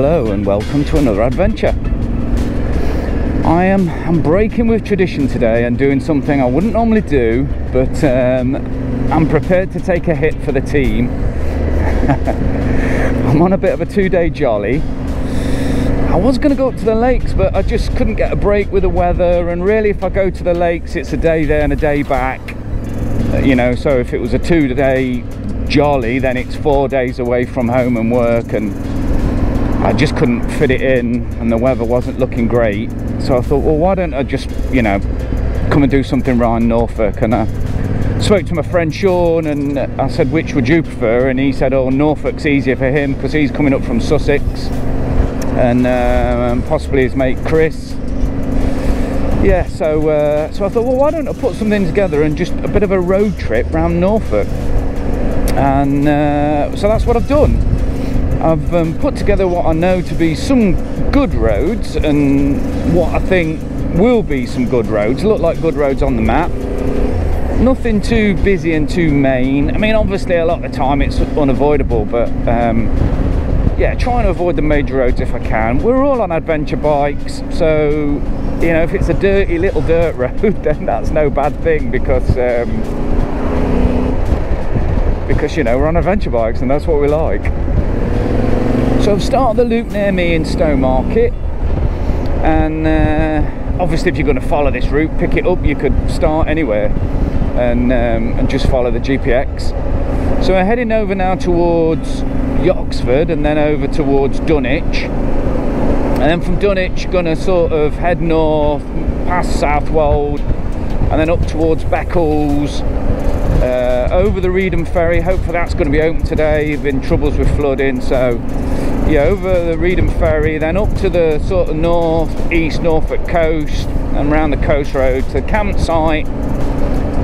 Hello and welcome to another adventure. I'm breaking with tradition today and doing something I wouldn't normally do, but I'm prepared to take a hit for the team. I'm on a bit of a 2-day jolly. I was going to go up to the lakes, but I just couldn't get a break with the weather, and really if I go to the lakes it's a day there and a day back, you know, so if it was a 2-day jolly then it's 4 days away from home and work, and I just couldn't fit it in and the weather wasn't looking great. So I thought, well, why don't I just, you know, come and do something around Norfolk. And I spoke to my friend Sean and I said, which would you prefer? And he said, oh, Norfolk's easier for him because he's coming up from Sussex, and possibly his mate Chris. Yeah, so I thought, well, why don't I put something together and just a bit of a road trip around Norfolk. And so that's what I've done. I've put together what I know to be some good roads and what I think will be some good roads, look like good roads on the map. Nothing too busy and too main. I mean, obviously a lot of the time it's unavoidable, but yeah, trying to avoid the major roads if I can. We're all on adventure bikes, so you know, if it's a dirty little dirt road then that's no bad thing, because you know, we're on adventure bikes and that's what we like. So I've started the loop near me in Stowmarket, and obviously if you're going to follow this route, pick it up, you could start anywhere and just follow the GPX. So we're heading over now towards Yoxford and then over towards Dunwich, and then from Dunwich going to sort of head north past Southwold and then up towards Beccles, over the Reedham ferry. Hopefully that's going to be open today. There's been troubles with flooding, so yeah, over the Reedham ferry, then up to the sort of north-east Norfolk coast and around the coast road to the campsite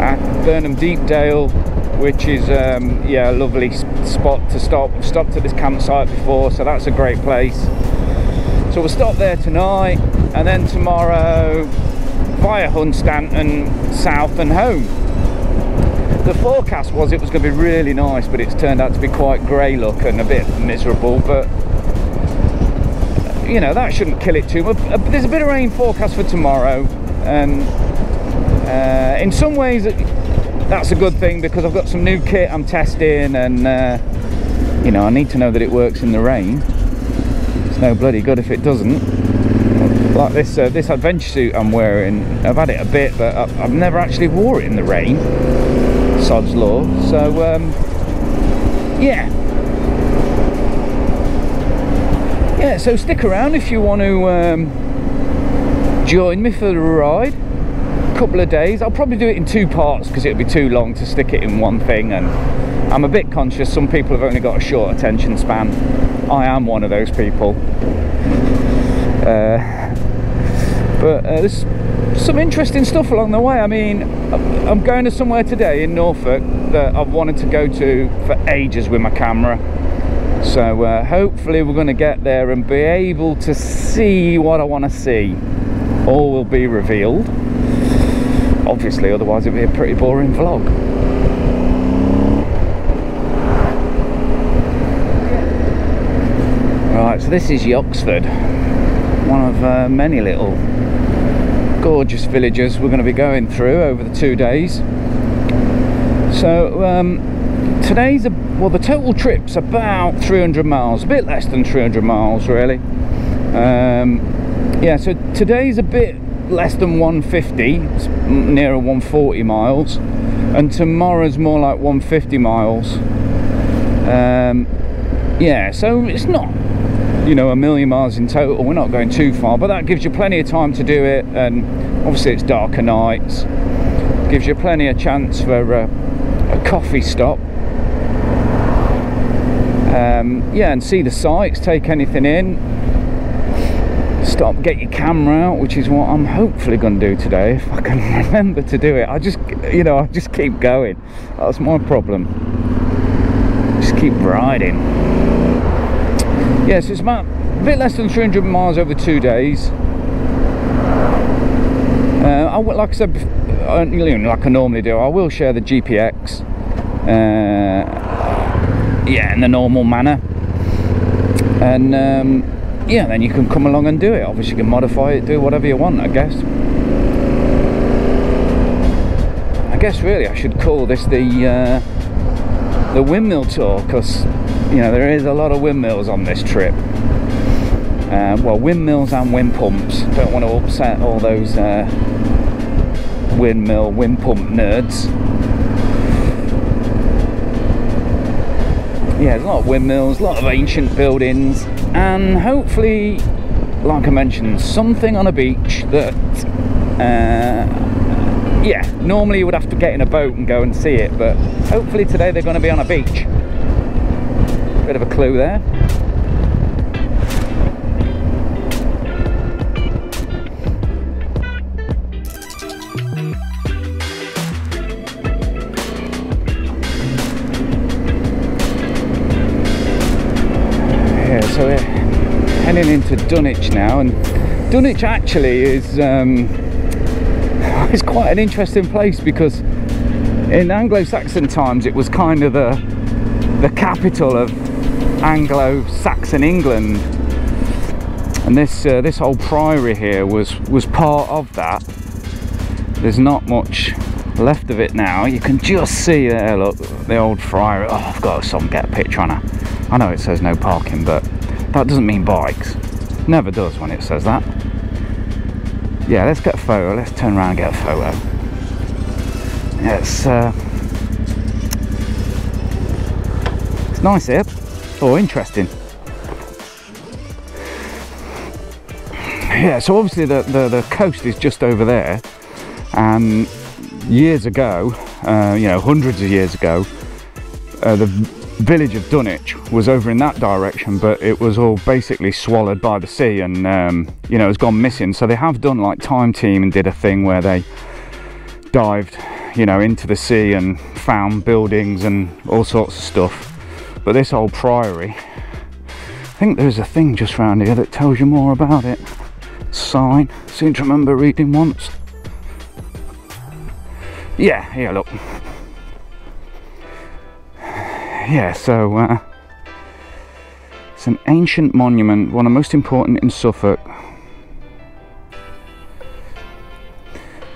at Burnham Deepdale, which is yeah, a lovely spot to stop. I've stopped at this campsite before, so that's a great place. So we'll stop there tonight, and then tomorrow via Hunstanton south and home. The forecast was it was going to be really nice, but it's turned out to be quite grey look and a bit miserable, but you know, that shouldn't kill it too much. There's a bit of rain forecast for tomorrow, and in some ways that's a good thing because I've got some new kit I'm testing, and you know, I need to know that it works in the rain. It's no bloody good if it doesn't. Like this this adventure suit I'm wearing, I've had it a bit, but I've never actually wore it in the rain. Sod's law. So yeah, so stick around if you want to join me for the ride. A couple of days. I'll probably do it in 2 parts because it'll be too long to stick it in one thing, and I'm a bit conscious some people have only got a short attention span. I am one of those people, but there's some interesting stuff along the way. I mean, I'm going to somewhere today in Norfolk that I've wanted to go to for ages with my camera, so hopefully we're going to get there and be able to see what I want to see. All will be revealed, obviously, otherwise it'll be a pretty boring vlog. Right, so this is Yoxford, one of many little gorgeous villages we're going to be going through over the 2 days. So today's the total trip's about 300 miles, a bit less than 300 miles really. Yeah, so today's a bit less than 150, it's nearer 140 miles, and tomorrow's more like 150 miles. Yeah, so it's not, you know, 1,000,000 miles in total. We're not going too far, but that gives you plenty of time to do it, and obviously it's darker nights, gives you plenty of chance for a coffee stop, yeah, and see the sights, take anything in, stop, get your camera out, which is what I'm hopefully going to do today if I can remember to do it. I just, you know, I just keep going. That's my problem, just keep riding. Yes, it's about a bit less than 300 miles over 2 days. Like I said, like I normally do, I will share the GPX, yeah, in the normal manner. And yeah, then you can come along and do it. Obviously you can modify it, do whatever you want, I guess. I guess really I should call this the windmill tour, because you know there is a lot of windmills on this trip. Well, windmills and wind pumps. Don't want to upset all those wind pump nerds. Yeah, there's a lot of windmills, a lot of ancient buildings, and hopefully, like I mentioned, something on a beach that yeah, normally you would have to get in a boat and go and see it, but hopefully today they're going to be on a beach. Bit of a clue there. So we're heading into Dunwich now, and Dunwich actually is it's quite an interesting place, because in Anglo-Saxon times it was kind of the capital of Anglo-Saxon England, and this old priory here was part of that. There's not much left of it now. You can just see there, look, the old friary. Oh, I've got to get a picture on her. I know it says no parking, but that doesn't mean bikes. Never does when it says that. Yeah, let's get a photo. Let's turn around and get a photo. Yeah, it's nice here. Oh, interesting. Yeah, so obviously the coast is just over there, and years ago, you know, hundreds of years ago, the village of Dunwich was over in that direction, but it was all basically swallowed by the sea, and you know, it's gone missing. So they have done, like, Time Team and did a thing where they dived, you know, into the sea and found buildings and all sorts of stuff. But this old priory, I think there's a thing just round here that tells you more about it. Sign, seem to remember reading once. Yeah, here, look. Yeah, so it's an ancient monument, one of the most important in Suffolk.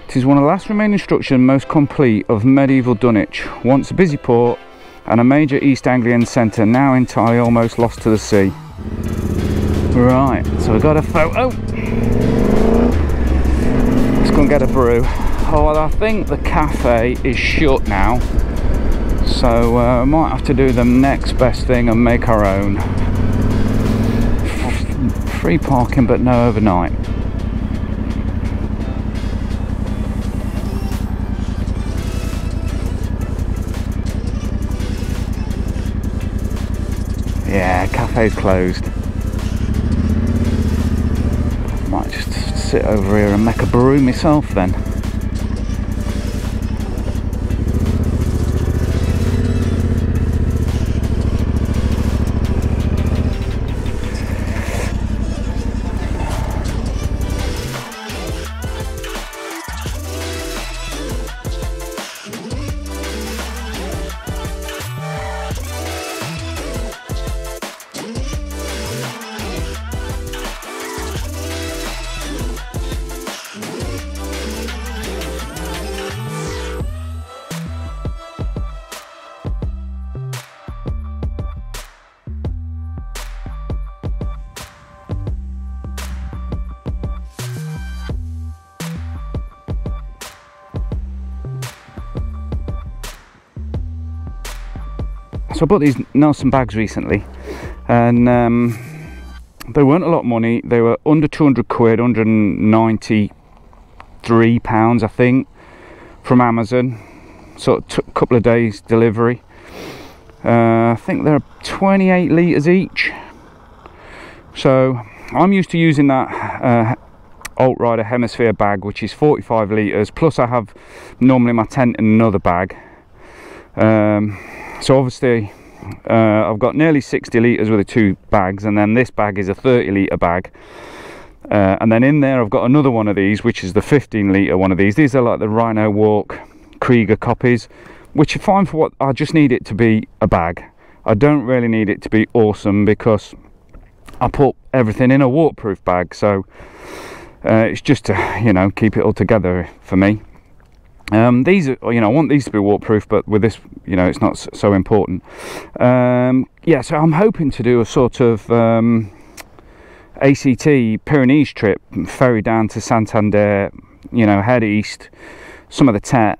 It is one of the last remaining structures and most complete of medieval Dunwich, once a busy port and a major East Anglian centre, now entirely almost lost to the sea. Right, so we've got a photo. Let's go and get a brew. Oh, well, I think the cafe is shut now, so I might have to do the next best thing and make our own. Free parking but no overnight. Yeah, cafe's closed. Might just sit over here and make a brew myself then. So I bought these Nelson bags recently, and they weren't a lot of money. They were under 200 quid, £193 I think, from Amazon. So it took a couple of days delivery. I think they're 28 litres each. So I'm used to using that Alt-Rider Hemisphere bag, which is 45 litres, plus I have normally my tent in another bag. So obviously I've got nearly 60 litres with the two bags, and then this bag is a 30 litre bag, and then in there I've got another one of these, which is the 15 litre one of these. These are like the Rhinowalk Krieger copies, which are fine for what I just need it to be, a bag. I don't really need it to be awesome, because I put everything in a waterproof bag, so it's just to, you know, keep it all together for me. These are, you know, I want these to be waterproof, but with this, you know, it's not so important. Yeah, so I'm hoping to do a sort of ACT Pyrenees trip, ferry down to Santander, you know, head east, some of the Tet,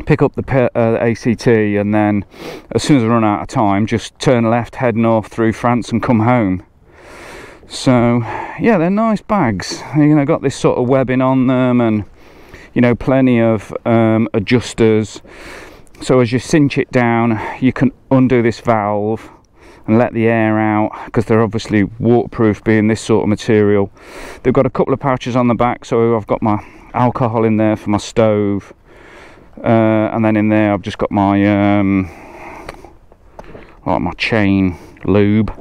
pick up the ACT, and then as soon as I run out of time, just turn left, head north through France and come home. So yeah, they're nice bags. You know, got this sort of webbing on them, and you know, plenty of adjusters, so as you cinch it down you can undo this valve and let the air out, because they're obviously waterproof being this sort of material. They've got a couple of pouches on the back, so I've got my alcohol in there for my stove, and then in there I've just got my my chain lube,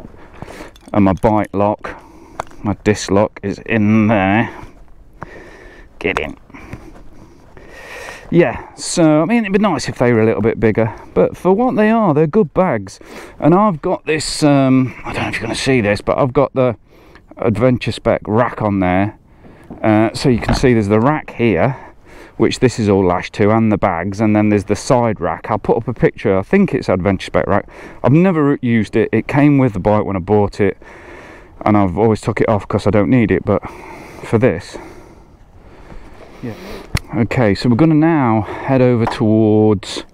and my bike lock, my disc lock is in there. Get in. Yeah, so I mean, it'd be nice if they were a little bit bigger, but for what they are, they're good bags. And I've got this, I don't know if you're going to see this, but I've got the Adventure Spec rack on there. So you can see there's the rack here, which this is all lashed to, and the bags, and then there's the side rack. I'll put up a picture. I think it's Adventure Spec rack. I've never used it. It came with the bike when I bought it, and I've always took it off because I don't need it, but for this, yeah. Okay, so we're going to now head over towards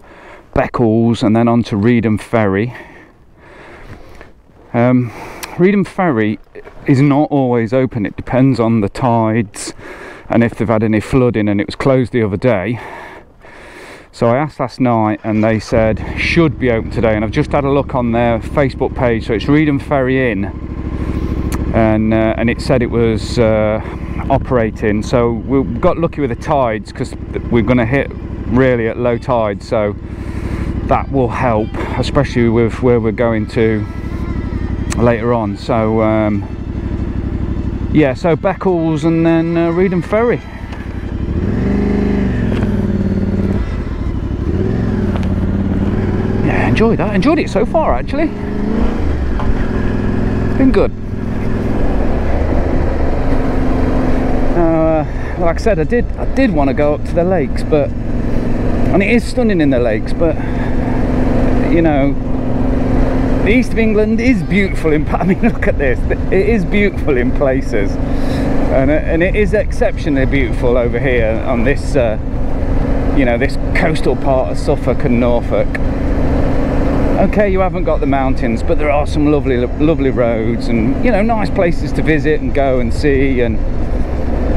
Beccles and then on to Reedham Ferry. Reedham Ferry is not always open. It depends on the tides and if they've had any flooding, and it was closed the other day. So I asked last night and they said should be open today, and I've just had a look on their Facebook page. So it's Reedham Ferry Inn, and it said it was operating. So we got lucky with the tides, because we're going to hit really at low tide, so that will help, especially with where we're going to later on. So yeah, so Beccles and then Reedham Ferry. Yeah, enjoyed it so far actually. It's been good. Like I said, I did want to go up to the lakes, but, and it is stunning in the lakes, but you know, the east of England is beautiful in, I mean, look at this, it is beautiful in places, and it is exceptionally beautiful over here on this you know, this coastal part of Suffolk and Norfolk. Okay, you haven't got the mountains, but there are some lovely roads, and you know, nice places to visit and go and see, and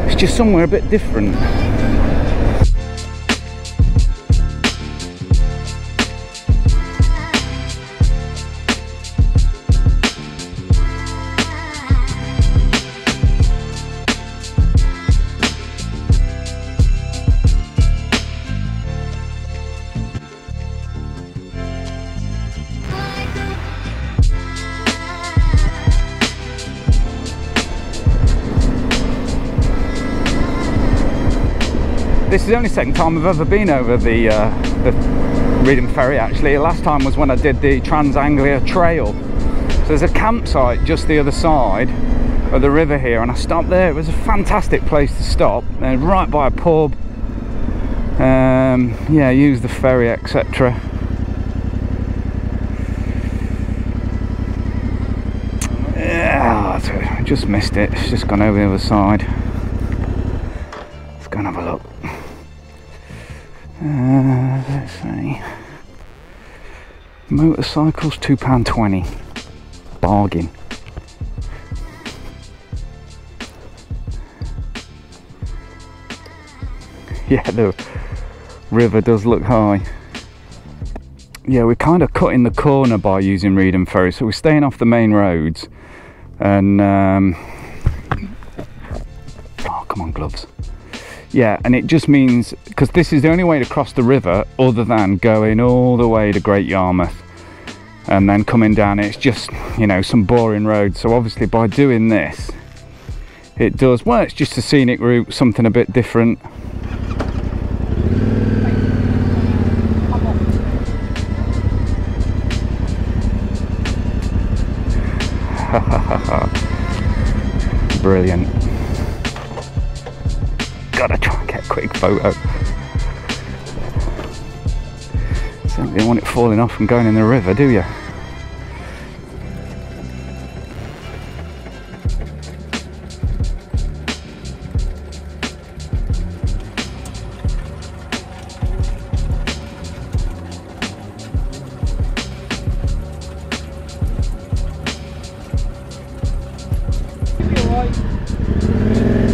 it's just somewhere a bit different. This is the only second time I've ever been over the Reedham Ferry actually. Last time was when I did the Anglia trail. So there's a campsite just the other side of the river here, and I stopped there. It was a fantastic place to stop, right by a pub. Yeah, use the ferry, etc. Yeah, I just missed it. It's just gone over the other side. Let's go and have a look. Let's see. Motorcycles £2.20. Bargain. Yeah, the river does look high. Yeah, we're kind of cutting the corner by using Reedham Ferry, so we're staying off the main roads, and oh, come on, gloves. Yeah, and it just means, because this is the only way to cross the river other than going all the way to Great Yarmouth and then coming down. It's just, you know, some boring roads. So obviously by doing this, it does, well, it's just a scenic route, something a bit different. Brilliant. Gotta try and get a quick photo. Certainly don't want it falling off and going in the river, do you?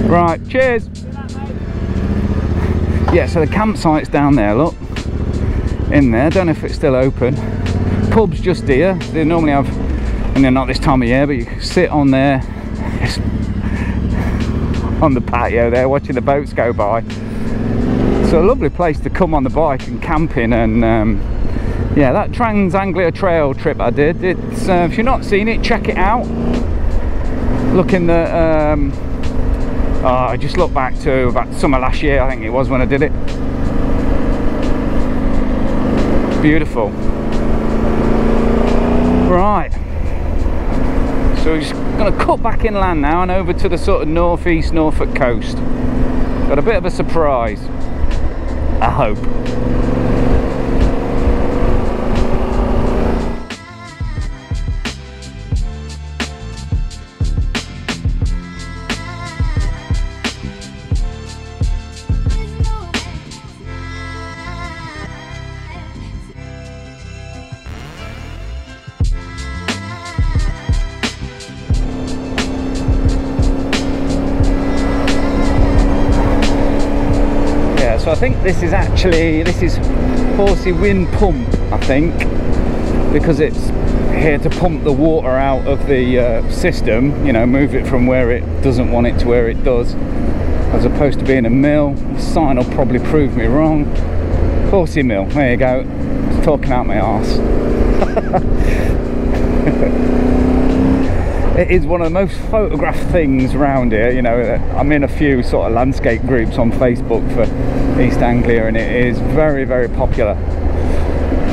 Right, cheers. Yeah, so the campsite's down there, look. In there, don't know if it's still open. Pub's just here. They normally have, and they're not this time of year, but you can sit on there, on the patio there, watching the boats go by. So a lovely place to come on the bike and camping. And yeah, that Anglia trail trip I did, it's if you've not seen it, check it out. Look in the I just looked back to about summer last year, I think it was, when I did it. Beautiful. Right, so we're just going to cut back inland now and over to the sort of northeast Norfolk coast. Got a bit of a surprise, I hope. So I think this is Horsey Wind Pump, I think, because it's here to pump the water out of the system, you know, move it from where it doesn't want it to where it does, as opposed to being a mill. The sign will probably prove me wrong. Horsey Mill, there you go, it's talking out my arse. It is one of the most photographed things around here, you know. I'm in a few sort of landscape groups on Facebook for East Anglia, and it is very, very popular.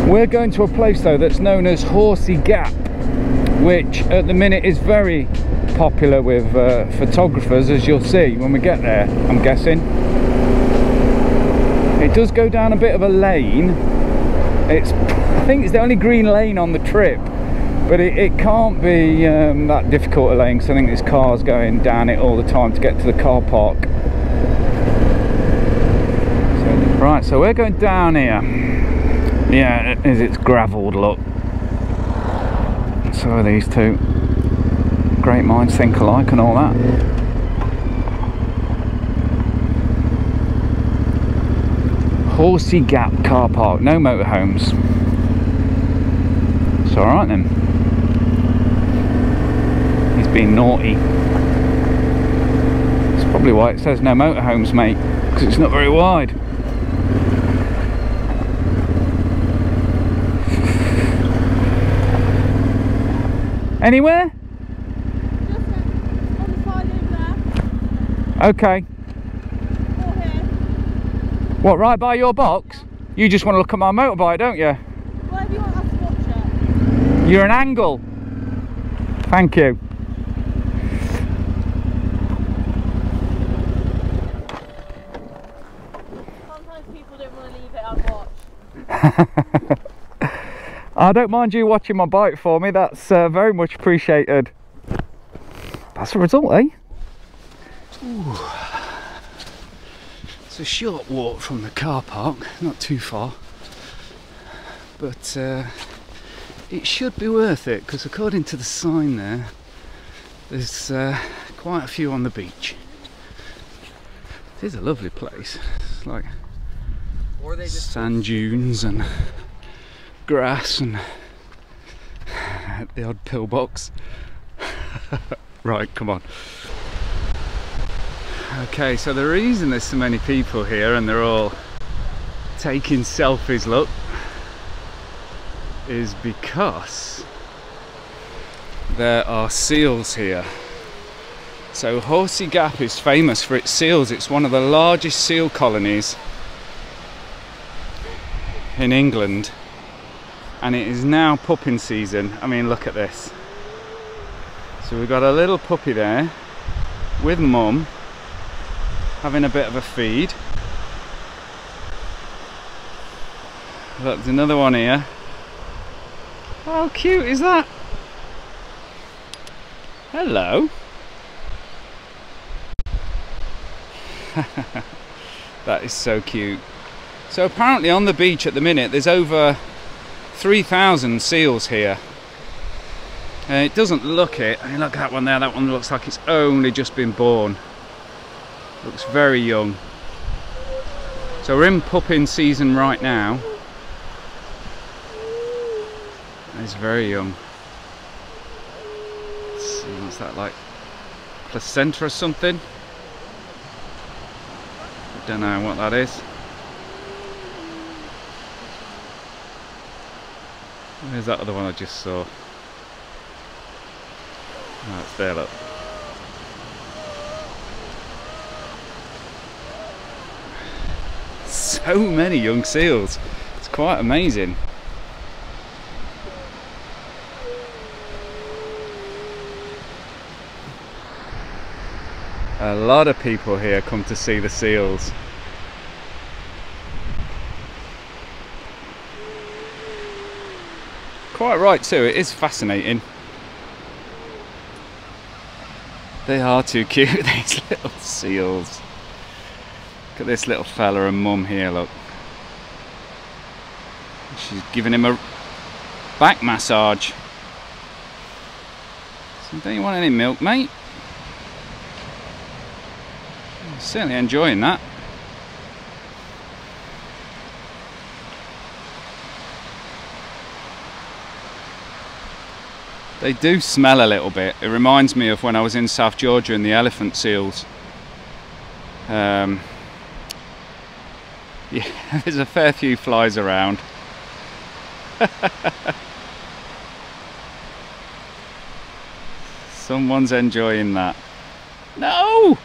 We're going to a place though that's known as Horsey Gap, which at the minute is very popular with photographers, as you'll see when we get there, I'm guessing. It does go down a bit of a lane. I think it's the only green lane on the trip. But it can't be that difficult a lane, because I think there's cars going down it all the time to get to the car park. Right, so we're going down here. Yeah, it's gravelled, look. So are these two. Great minds think alike and all that. Horsey Gap car park, no motorhomes. It's alright then. He's being naughty. That's probably why it says no motorhomes, mate, because it's not very wide. Anywhere? Just on the side over there. Okay. Or here. What, right by your box? You just want to look at my motorbike, don't you? Whatever you want us to watch it. You're an angle. Thank you. Sometimes people don't want to leave it unwatched. I don't mind you watching my bike for me, that's very much appreciated. That's the result, eh? Ooh. It's a short walk from the car park, not too far, but it should be worth it, because according to the sign there's quite a few on the beach. It is a lovely place. It's like sand dunes and grass and the odd pillbox. Right, come on. Okay, so the reason there's so many people here and they're all taking selfies, look, is because there are seals here. So Horsey Gap is famous for its seals. It's one of the largest seal colonies in England, and it is now pupping season. I mean, look at this. So we've got a little puppy there with mum having a bit of a feed. Look, there's another one here. How cute is that? Hello. That is so cute. So apparently on the beach at the minute there's over 3,000 seals here. It doesn't look it. I mean, look at that one there. That one looks like it's only just been born. Looks very young. So we're in pupping season right now. It's very young. Let's see, what's that, like placenta or something? I don't know what that is. Where's that other one I just saw? Oh, it's there, look. So many young seals. It's quite amazing. A lot of people here come to see the seals. Quite right too, it is fascinating. They are too cute, these little seals. Look at this little fella and mum here, look. She's giving him a back massage. So don't you want any milk, mate? I'm certainly enjoying that. They do smell a little bit. It reminds me of when I was in South Georgia in the elephant seals. Yeah, there's a fair few flies around. Someone's enjoying that. No!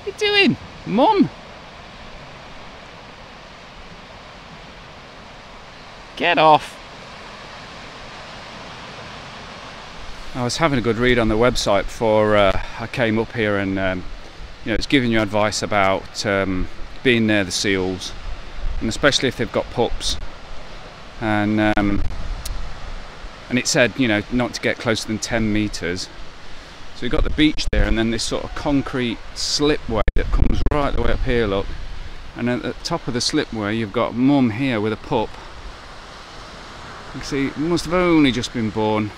What are you doing? Mum! Get off! I was having a good read on the website before I came up here, and you know, it's giving you advice about being near the seals, and especially if they've got pups. And it said, you know, not to get closer than 10 meters. So you've got the beach there, and then this sort of concrete slipway that comes right the way up here, look. And at the top of the slipway, you've got mum here with a pup. You can see it must have only just been born.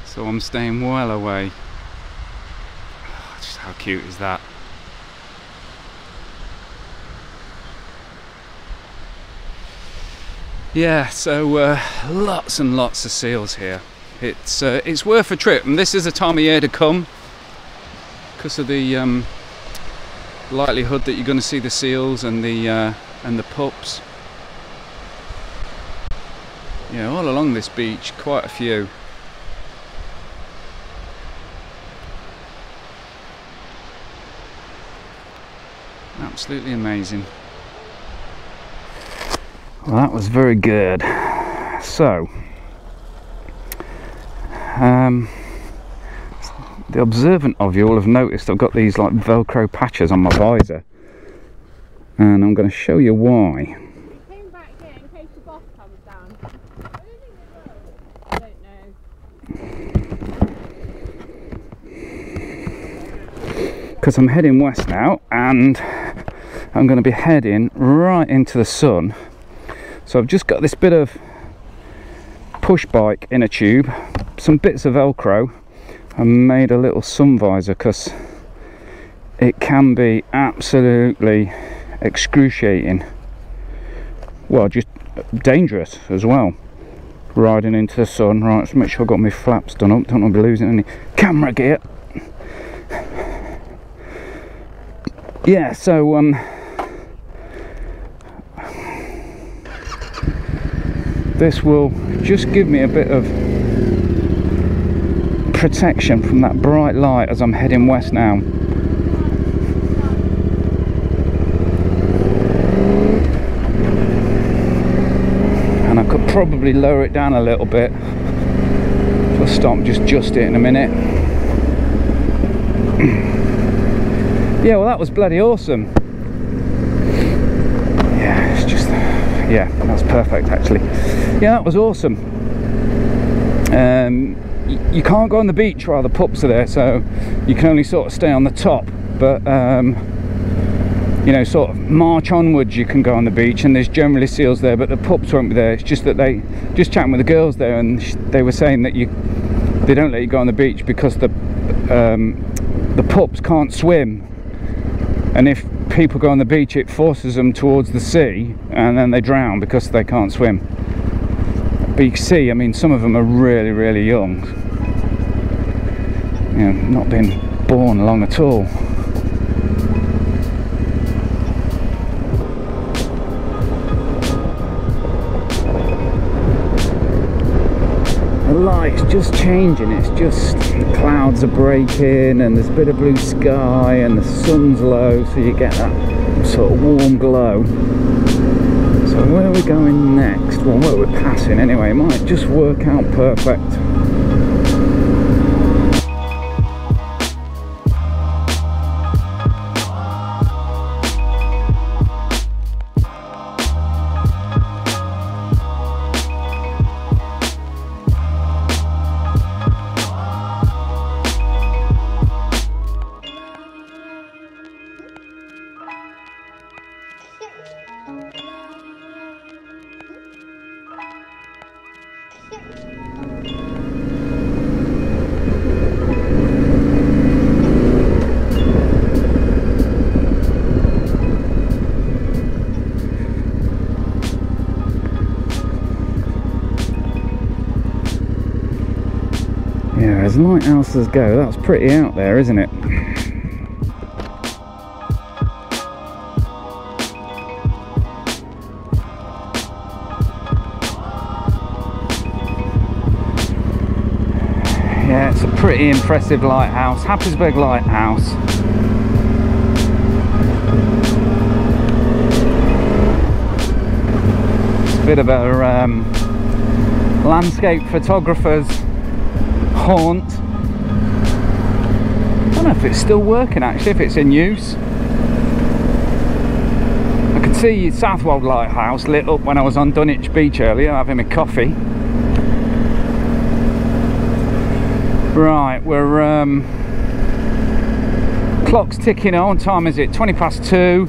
So I'm staying well away. Oh, just how cute is that? Yeah, so lots and lots of seals here. It's worth a trip, and this is a time of year to come because of the likelihood that you're going to see the seals and the pups. Yeah, all along this beach, quite a few. Absolutely amazing. Well, that was very good. So, the observant of you will have noticed I've got these like Velcro patches on my visor, and I'm going to show you why. We came back here in case the boss comes down. I don't think they will. I don't know. Because I'm heading west now, and I'm going to be heading right into the sun. So I've just got this bit of push bike inner tube, some bits of Velcro, and made a little sun visor because it can be absolutely excruciating. Well, just dangerous as well, riding into the sun. Right, let's make sure I've got my flaps done up, don't want to be losing any camera gear. Yeah, so this will just give me a bit of protection from that bright light as I'm heading west now. probably lower it down a little bit. I'll stop, just adjust it in a minute. Yeah, well, that was bloody awesome. Yeah, it's just, yeah, that's perfect actually. Yeah, that was awesome. You can't go on the beach while the pups are there, so you can only sort of stay on the top, but you know, sort of march onwards you can go on the beach, and there's generally seals there, but the pups won't be there. It's just that they just chatting with the girls there, and they were saying that they don't let you go on the beach because the pups can't swim, and if people go on the beach it forces them towards the sea and then they drown because they can't swim. But you can see, I mean, some of them are really, really young, you know, not been born long at all. The light's just changing, it's just, the clouds are breaking and there's a bit of blue sky and the sun's low, so you get that sort of warm glow. So where are we going next? Well, where we're passing anyway, it might just work out perfect. Yeah, as lighthouses go, that's pretty out there, isn't it? Yeah, it's a pretty impressive lighthouse, Happisburgh Lighthouse. It's a bit of a landscape photographer's haunt. I don't know if it's still working actually, if it's in use. I could see Southwold Lighthouse lit up when I was on Dunwich Beach earlier having my coffee. Right, we're clock's ticking on. What time is it? 2:20.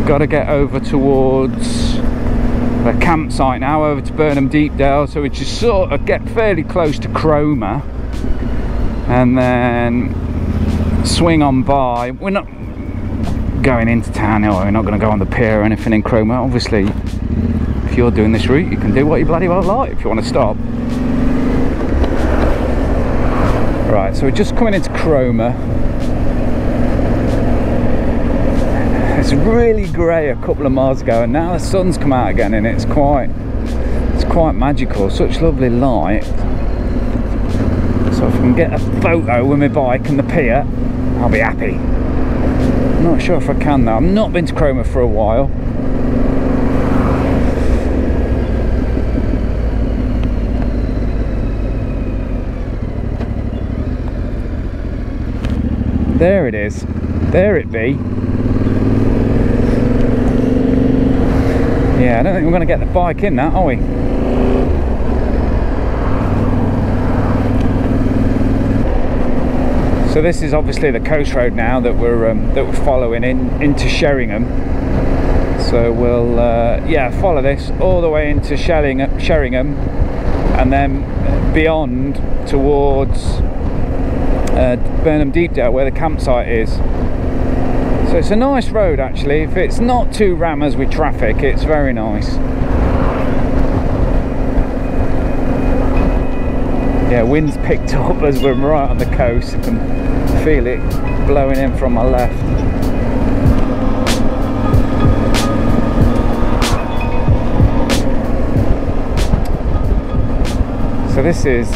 Got to get over towards the campsite now, over to Burnham Deepdale, so we just sort of get fairly close to Cromer and then swing on by. We're not going into town, or we're not going to go on the pier or anything in Cromer. Obviously, if you're doing this route, you can do what you bloody well like if you want to stop. Right, so we're just coming into Cromer. It's really grey a couple of miles ago, and now the sun's come out again, and it's quite magical. Such lovely light. So if I can get a photo with my bike and the pier, I'll be happy. I'm not sure if I can though. I've not been to Cromer for a while. There it is. There it be. Yeah, I don't think we're going to get the bike in that, are we? So this is obviously the coast road now that we're following into Sheringham. So we'll yeah, follow this all the way into Sheringham, and then beyond towards Burnham Deepdale, where the campsite is. So it's a nice road actually. If it's not too rammers with traffic, it's very nice. Yeah, wind's picked up as we're right on the coast. I can feel it blowing in from my left. So this is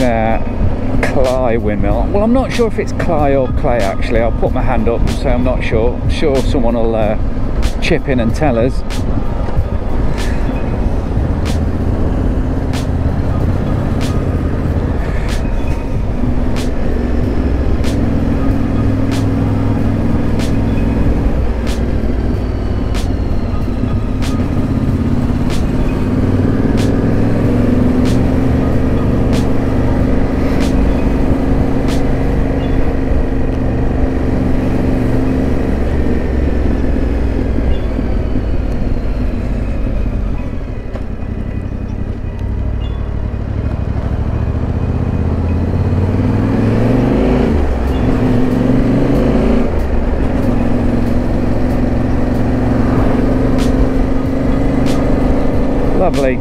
Cly windmill. Well, I'm not sure if it's Cly or Clay actually. I'll put my hand up and say I'm not sure. I'm sure someone will chip in and tell us. Lovely.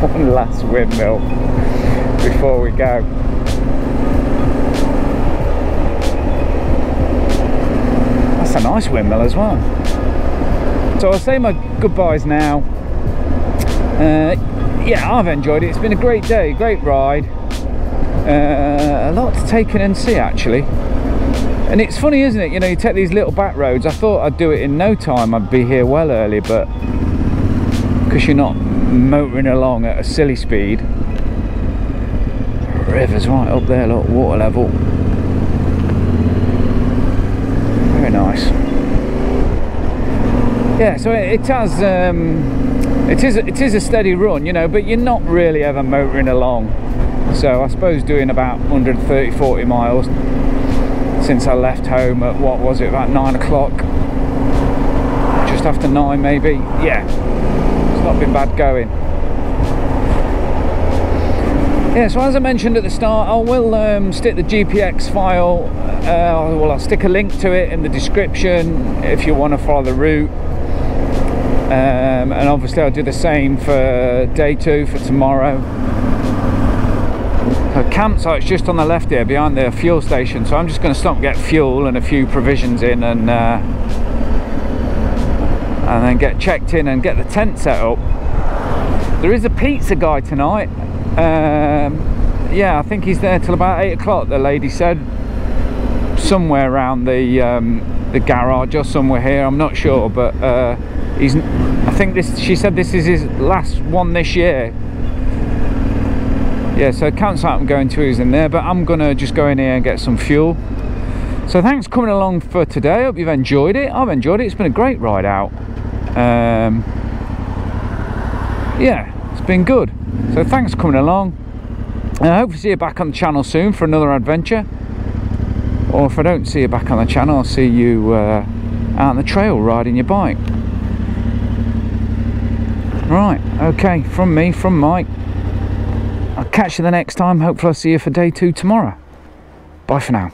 One last windmill before we go. That's a nice windmill as well. So I'll say my goodbyes now. Yeah, I've enjoyed it. It's been a great day, great ride. A lot to take in and see, actually. And it's funny, isn't it? You know, you take these little back roads. I thought I'd do it in no time. I'd be here well early, but because you're not motoring along at a silly speed. The river's right up there, look, water level. Very nice. Yeah, so it has. It is a steady run, you know, but you're not really ever motoring along. So I suppose doing about 130-40 miles since I left home at, what was it, about 9 o'clock, just after 9 maybe. Yeah, it's not been bad going. Yeah, so as I mentioned at the start, I will stick the GPX file, well, I'll stick a link to it in the description if you want to follow the route. And obviously I'll do the same for day 2 for tomorrow. The campsite's just on the left here behind the fuel station, so I'm just going to stop and get fuel and a few provisions in, and then get checked in and get the tent set up. There is a pizza guy tonight. Yeah, I think he's there till about 8 o'clock, the lady said, somewhere around the garage or somewhere here, I'm not sure, but I think she said this is his last one this year. Yeah, so campsite I'm going to is in there, but I'm gonna just go in here and get some fuel. So thanks for coming along for today. I hope you've enjoyed it. I've enjoyed it. It's been a great ride out. Yeah, it's been good. So thanks for coming along. I hope to see you back on the channel soon for another adventure. Or if I don't see you back on the channel, I'll see you out on the trail riding your bike. Right, okay, from me, from Mike. I'll catch you the next time. Hopefully I'll see you for day 2 tomorrow. Bye for now.